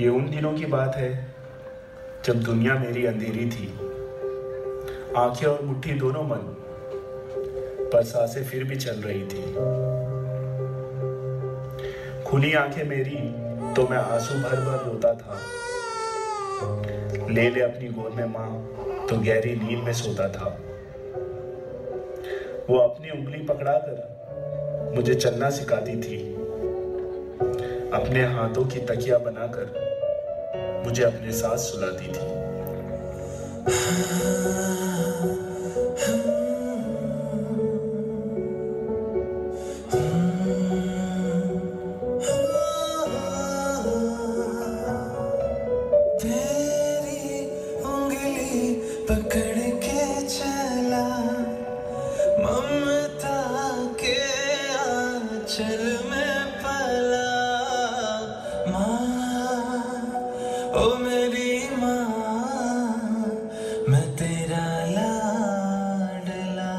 ये उन दिनों की बात है जब दुनिया मेरी अंधेरी थी। आंखें और मुट्ठी दोनों बंद, पर सांसें फिर भी चल रही थी। खुली आंखें मेरी तो मैं आंसू भर भर रोता था। ले ले अपनी गोद में माँ तो गहरी नींद में सोता था। वो अपनी उंगली पकड़ाकर मुझे चलना सिखाती थी। अपने हाथों की तकिया बनाकर मुझे अपने साथ सुलाती थी। तेरी उंगली पकड़ के चला, ममता के आंचल में पला। माँ, ओ मेरी माँ, मैं तेरा लाडला।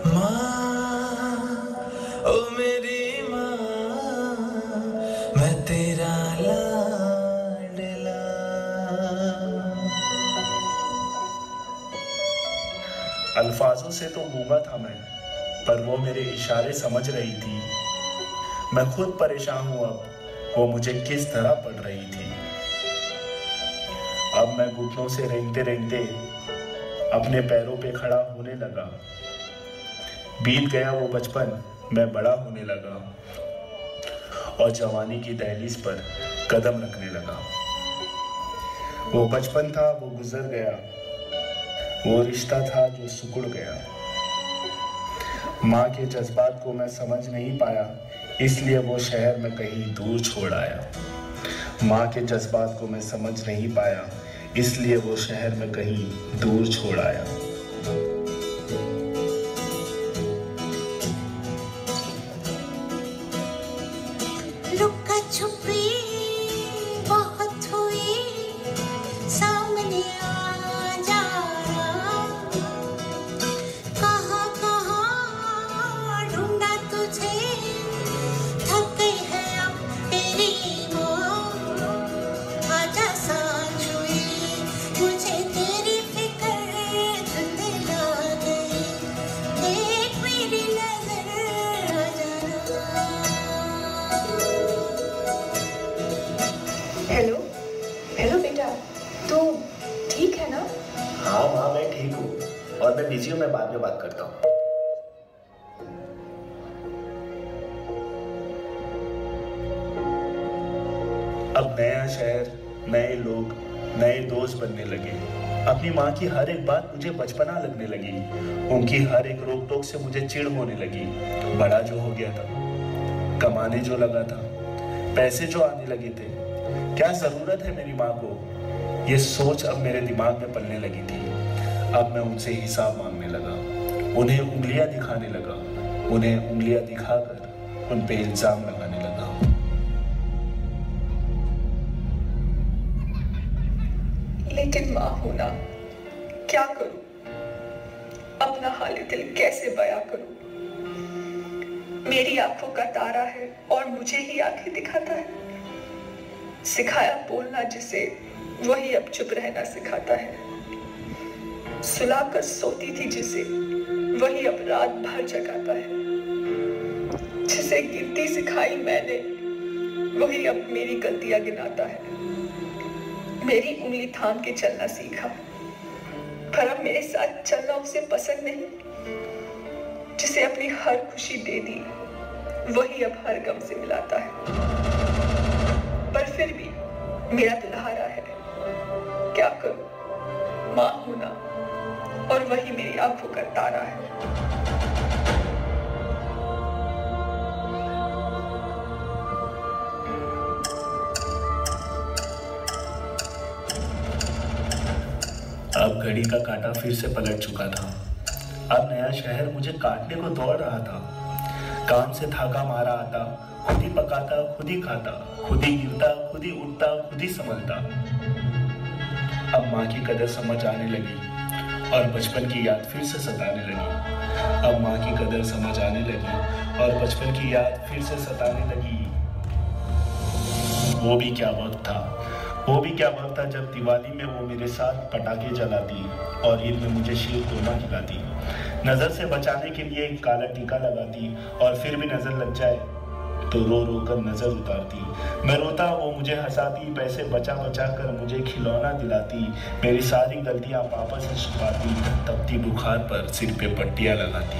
माँ, ओ मेरी माँ, मैं तेरा लाडला। अल्फाजों से तो गूंगा था मैं, पर वो मेरे इशारे समझ रही थी। मैं खुद परेशान हूं अब, वो मुझे किस तरह पढ़ रही थी। अब मैं घुटनों से रेंगते रेंगते अपने पैरों पे खड़ा होने लगा। बीत गया वो बचपन, मैं बड़ा होने लगा और जवानी की दहलीज पर कदम रखने लगा। वो बचपन था वो गुजर गया, वो रिश्ता था जो सिकुड़ गया। माँ के जज्बात को मैं समझ नहीं पाया, इसलिए वो शहर में कहीं दूर छोड़ आया। माँ के जज्बात को मैं समझ नहीं पाया, इसलिए वो शहर में कहीं दूर छोड़ आया। लुका छुपी बहुत हुई, सामने आ जा। कहाँ कहाँ ढूंढा तुझे, थक गई है अब तेरी माँ। आजा साथ हुई, मुझे तेरी फिक्र धुंधला गई। देख मेरी नजर आ जाना। हेलो हेलो बेटा, तू ठीक है ना? हाँ माँ, मैं ठीक हूँ और मैं बिजी हूँ, मैं बाद में बात करता हूँ। अब नया शहर, नए लोग, नए दोस्त बनने लगे। अपनी माँ की हर एक बात मुझे बचपना लगने लगी। उनकी हर एक रोक टोक से मुझे चिढ़ होने लगी। बड़ा जो हो गया था, कमाने जो लगा था, पैसे जो आने लगे थे, क्या जरूरत है मेरी माँ को? ये सोच अब मेरे दिमाग में पलने लगी थी। अब मैं उनसे हिसाब मांगने लगा, उन्हें उंगलियां दिखाने लगा, उन्हें उंगलियां दिखाकर उन पे इल्जाम लगाने लगा। लेकिन माँ हूं ना, क्या करूं? अपना हाल दिल कैसे बयां करूं? मेरी आंखों का तारा है और मुझे ही आंखें दिखाता है। सिखाया बोलना जिसे, वही अब चुप रहना सिखाता है। सुलाकर सोती थी जिसे, वही अब रात भर जगाता है। जिसे गिनती सिखाई मैंने, वही अब मेरी गलतियां गिनाता है। मेरी उंगली थाम के चलना सीखा, पर अब मेरे साथ चलना उसे पसंद नहीं। जिसे अपनी हर खुशी दे दी, वही अब हर गम से मिलाता है। पर फिर भी मेरा दुल्हारा है, क्या करूं? माँ हूं ना, और वही मेरी आंखों का तारा है। अब घड़ी का कांटा फिर से पलट चुका था। अब नया शहर मुझे काटने को दौड़ रहा था। काम से थाका मारा आता, खुद ही पकाता, खुद ही खाता, खुद ही गिरता, खुद ही उठता, खुद ही संभलता। अब माँ की कदर समझ आने लगी और बचपन की याद फिर से सताने लगी। अब माँ की कदर समझ आने लगी और बचपन की याद फिर से सताने लगी। वो भी क्या वक्त था जब दिवाली में वो मेरे साथ पटाखे जलाती और ईद में मुझे शीर खुरमा खिलाती, नजर से बचाने के लिए एक काला टीका लगाती और फिर भी नजर लग जाए तो रो रो कर नजर उतारती। मैं रोता, वो मुझे हंसाती, पैसे बचा बचा कर मुझे खिलौना दिलाती, मेरी सारी गलतियां पापा से छुपाती, तपती बुखार पर सिर पे पट्टियां लगाती।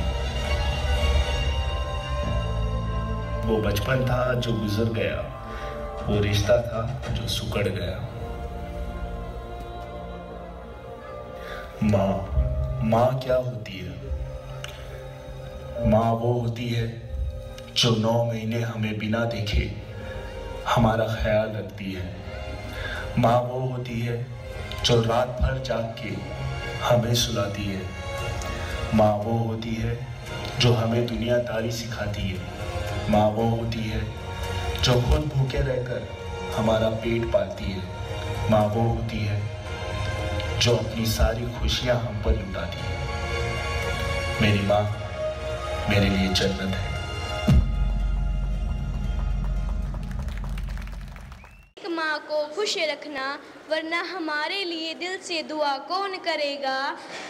वो बचपन था जो गुजर गया, वो रिश्ता था जो सुकड़ गया। माँ क्या होती है? माँ वो होती है जो 9 महीने हमें बिना देखे हमारा ख्याल रखती है। माँ वो होती है जो रात भर जाग के हमें सुलाती है। माँ वो होती है जो हमें दुनियादारी सिखाती है। माँ वो होती है जो खुद भूखे रहकर हमारा पेट पालती है। माँ वो होती है जो अपनी सारी खुशियाँ हम पर लुटाती है। मेरी माँ मेरे लिए जन्नत है। माँ को खुश रखना, वरना हमारे लिए दिल से दुआ कौन करेगा।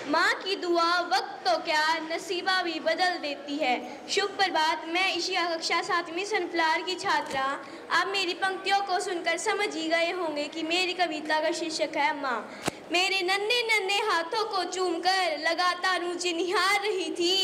माँ की दुआ वक्त तो क्या नसीबा भी बदल देती है। शुभ प्रभात, मैं एशिया कक्षा 7वीं सनफ्लावर की छात्रा। आप मेरी पंक्तियों को सुनकर समझ ही गए होंगे कि मेरी कविता का शीर्षक है माँ। मेरे नन्हे नन्हे हाथों को चूमकर लगातार मुझे निहार रही थी।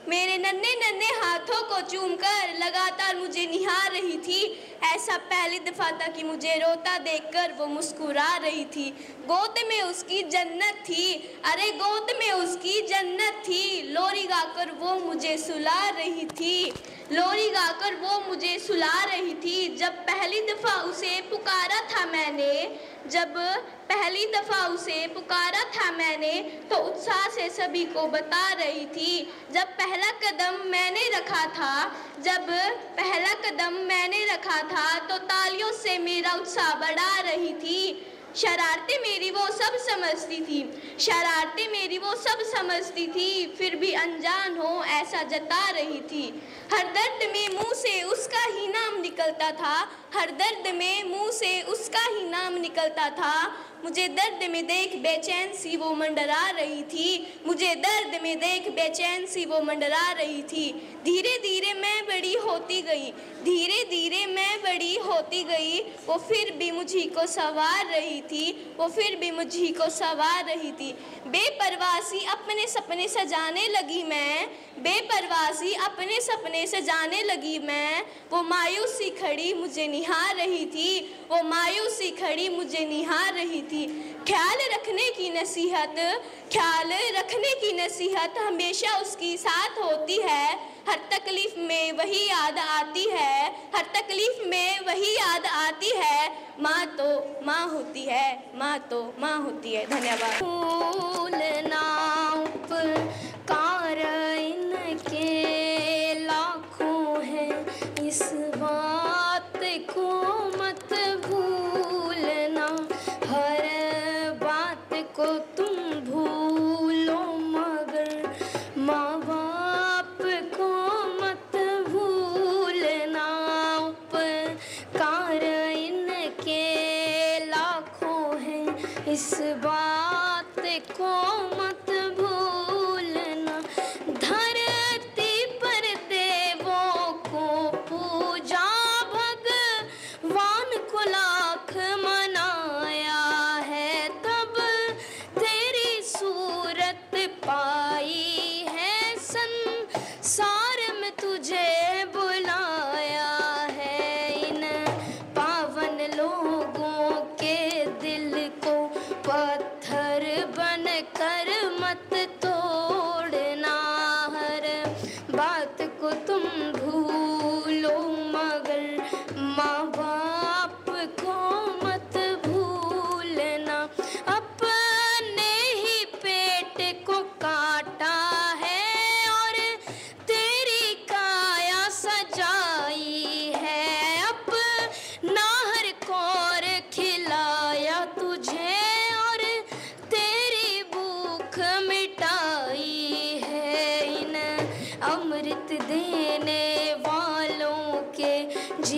मेरे नन्हे नन्हे हाथों को चूमकर लगातार मुझे निहार रही थी। ऐसा पहली दफ़ा था कि मुझे रोता देखकर वो मुस्कुरा रही थी। गोद में उसकी जन्नत थी, अरे गोद में उसकी जन्नत थी। लोरी गाकर वो मुझे सुला रही थी, लोरी गाकर वो मुझे सुला रही थी। जब पहली दफ़ा उसे पुकारा था मैंने, जब पहली दफ़ा उसे पुकारा था मैंने, तो उत्साह से सभी को बता रही थी। जब पहला कदम मैंने रखा था, जब पहला कदम मैंने रखा था, तो तालियों से मेरा उत्साह बढ़ा रही थी। शरारतें मेरी वो सब समझती थी, शरारतें मेरी वो सब समझती थी, फिर भी अनजान हो ऐसा जता रही थी। हर दर्द में मुंह से उसका ही नाम निकलता था, हर दर्द में मुंह से उसका ही नाम निकलता था। मुझे दर्द में देख बेचैन सी वो मंडरा रही थी, मुझे दर्द में देख बेचैन सी वो मंडरा रही थी। धीरे धीरे मैं बड़ी होती गई, धीरे धीरे मैं बड़ी होती गई। वो फिर भी मुझी को संवार रही थी, वो फिर भी मुझी को संवार रही थी। बेपरवासी अपने सपने सजाने लगी मैं, बेपरवासी अपने सपने सजाने लगी मैं। वो मायूसी खड़ी मुझे निहार रही थी, वो मायूसी खड़ी मुझे निहार रही थी। ख्याल रखने की नसीहत, ख्याल रखने की नसीहत हमेशा उसकी साथ होती है। हर तकलीफ में वही याद आती है, हर तकलीफ में वही याद आती है। माँ तो माँ होती है, माँ तो माँ होती है। धन्यवाद। भूलना उपकार इनके लाखों हैं, इस बात को मत भूलना। हर बात को तुम भूलो मगर माँ बाप को मत भूलना। उपकार इनके लाखों हैं, इस बात को मत भूलना। धरती पर देवों को पूजा, भगवान को लाख मनाया है, तब तेरी सूरत पाई है। संसार में तुझे बुलाया है। इन पावन लोगों के दिल को पत्थर बनकर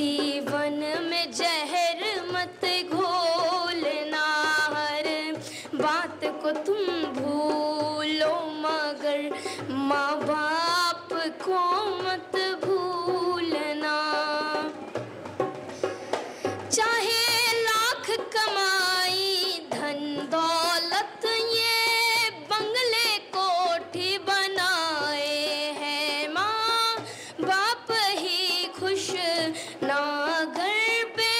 जीवन में जहर मत घोलना, हर बात को तुम भूलो मगर माँ बाप को मत भूलना। चाहे लाख कमाई धन दौलत ये बंगले कोठी बनाए हैं, माँ बाप ही खुश ना घर पे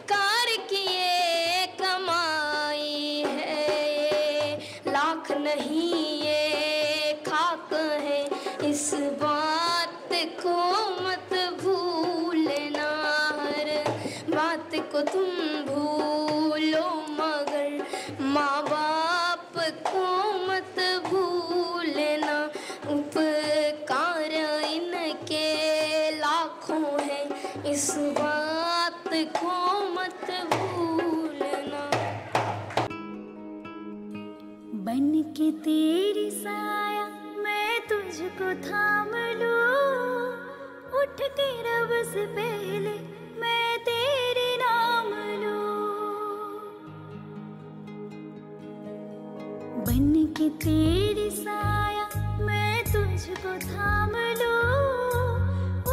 कार किए कमाई है। लाख नहीं ये खाक है, इस बात को मत भूलना, हर बात को तुम भूलो मगर माँ बाप को मत भूलना। उपकार इनके लाखों हैं, इस बात को मत भूलना। बन के तेरी साया मैं तुझको थाम लूं, उठ के रब से पहले मैं तेरे नाम लूं। बन के तेरी साया मैं तुझको थाम लूं,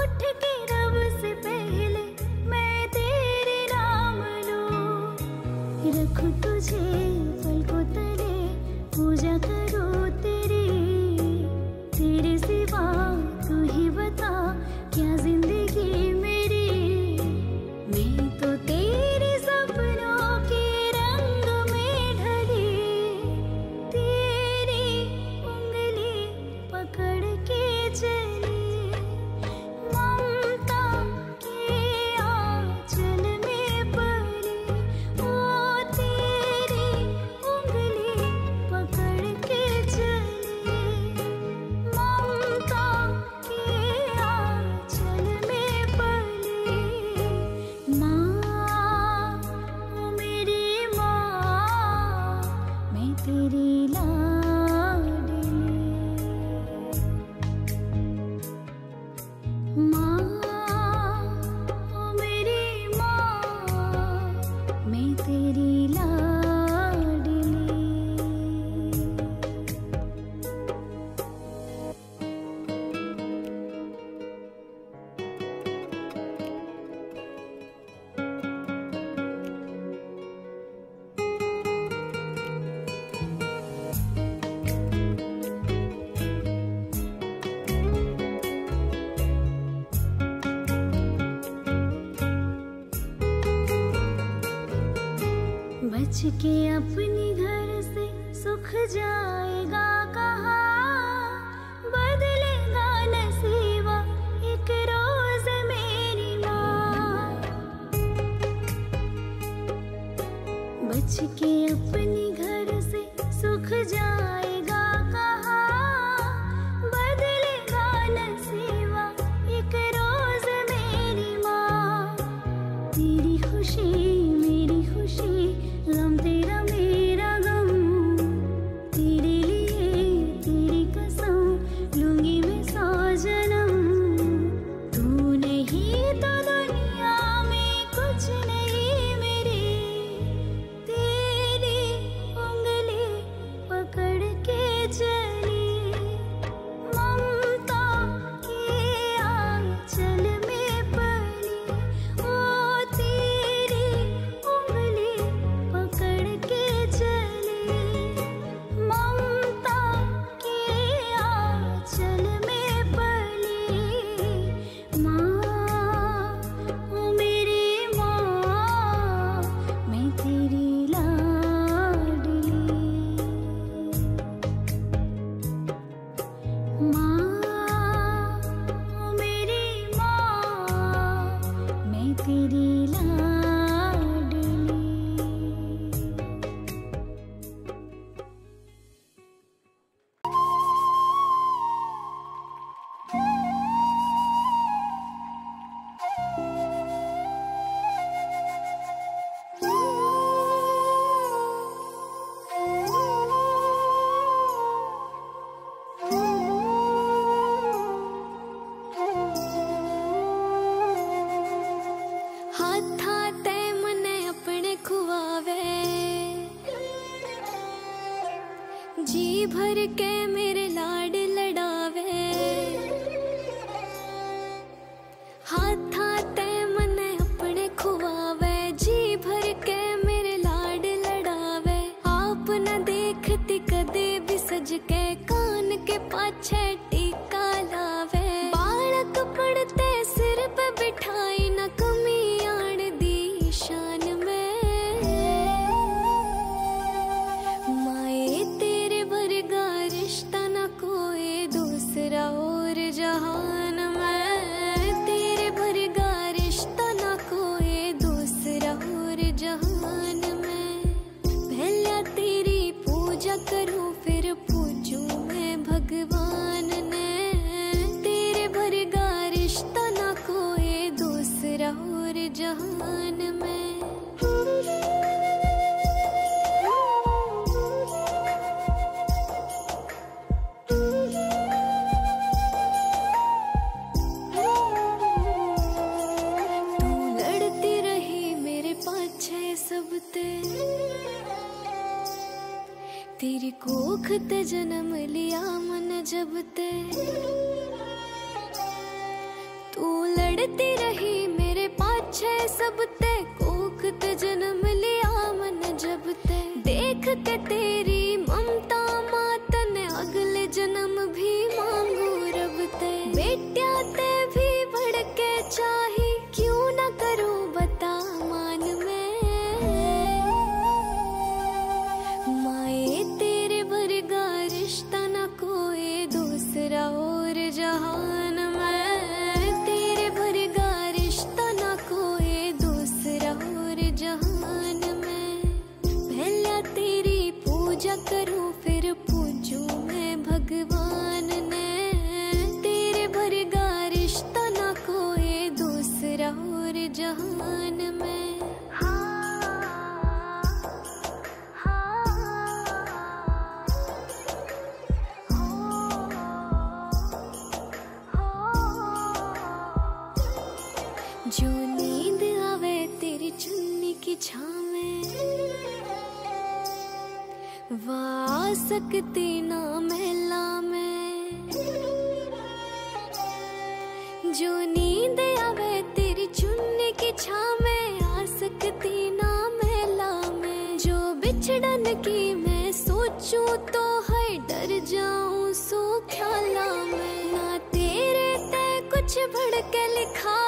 उठ के रब से पहले मैं तेरे नाम लूं। रखूं तुझे पलकों तले, पूजा करो तेरी, तेरे सिवा तू ही बता क्या जिंदगी मेरी। मैं तो तेरे सपनों के रंग में ढली, तेरी उंगली पकड़ के चली। ममता के आंचल में पली, ओ तेरी उंगली पकड़ के चली। ममता के आंचल में पली, माँ ओ मेरी माँ, मैं तेरी लाडली। माँ ओ मेरी माँ, मैं तेरी लाडली। बच के अपने घर से सुख जाएगा कहाँ, बदलेगा नसीबा एक रोज मेरी माँ। बच के अपने घर से सुख जाएगा कहाँ, बदलेगा नसीबा एक रोज मेरी माँ। तेरी खुशी मेरी खुशी, गम तेरा मेरा गम, तेरे लिए तेरी कसम लूंगी मैं 100 जन्म। तू नहीं तो दुनिया में कुछ नहीं मेरी, तेरी उंगली पकड़ के चली। ममता के आंचल में पली, ओ तेरी उंगली पकड़ के चली। ममता के आंचल में पली, माँ ओ मेरी माँ, मैं तेरी लाडली। माँ ओ मेरी माँ, मैं तेरी लाडली। हाथा ते मने अपने खुआवे, जी भर के मेरे लाड लड़ावे। हाथा ते मने अपने खुआवे, जी भर के मेरे लाड लड़ावे। आप न देखती कदे भी सज के, कान के पाछे टीका लावे। बालक पड़ते सिर पे बिठाई, न कमी आन दी शान में। माए तेरे वर्गा रिश्ता न कोई दूसरा और जहान में। तेरे वर्गा रिश्ता न कोई दूसरा और जहान में। पहले तेरी पूजा करूं फिर पूजूं मैं भगवान ने। तेरे वर्गा रिश्ता न कोई दूसरा और जहान में। तू लड़ती रही मेरे पाछे सबते, तेरी कोख ते जन्म लिया मन जब ते। तू लड़ती रही मेरे पाछे सबते, कोख ते जन्म लिया मन जब ते। देख के तेरी ममता मात ने, अगले जन्म भी मांगू रब ते। बेटिया ते भी बढ़ के चाही, क्यों न करो बता मान में। माए तेरे वर्गा रिश्ता न कोई दूसरा और जहान में। तेरे वर्गा रिश्ता न कोई दूसरा और जहान में। पहले तेरी पूजा करूं फिर पूजूं मैं भगवान ने। तेरे वर्गा रिश्ता न कोई दूसरा और जहान में। जो नींद आवे तेरी चुन्नी की छाँव, वाह सकती ना महला में। जो नींद आवे तेरी चुन्नी की छाँव, आ सकती ना महला में। जो बिछड़न की मैं सोचूं तो है डर जाऊं सो ख्याला में। ना तेरे ते कुछ बढ़ के लिखा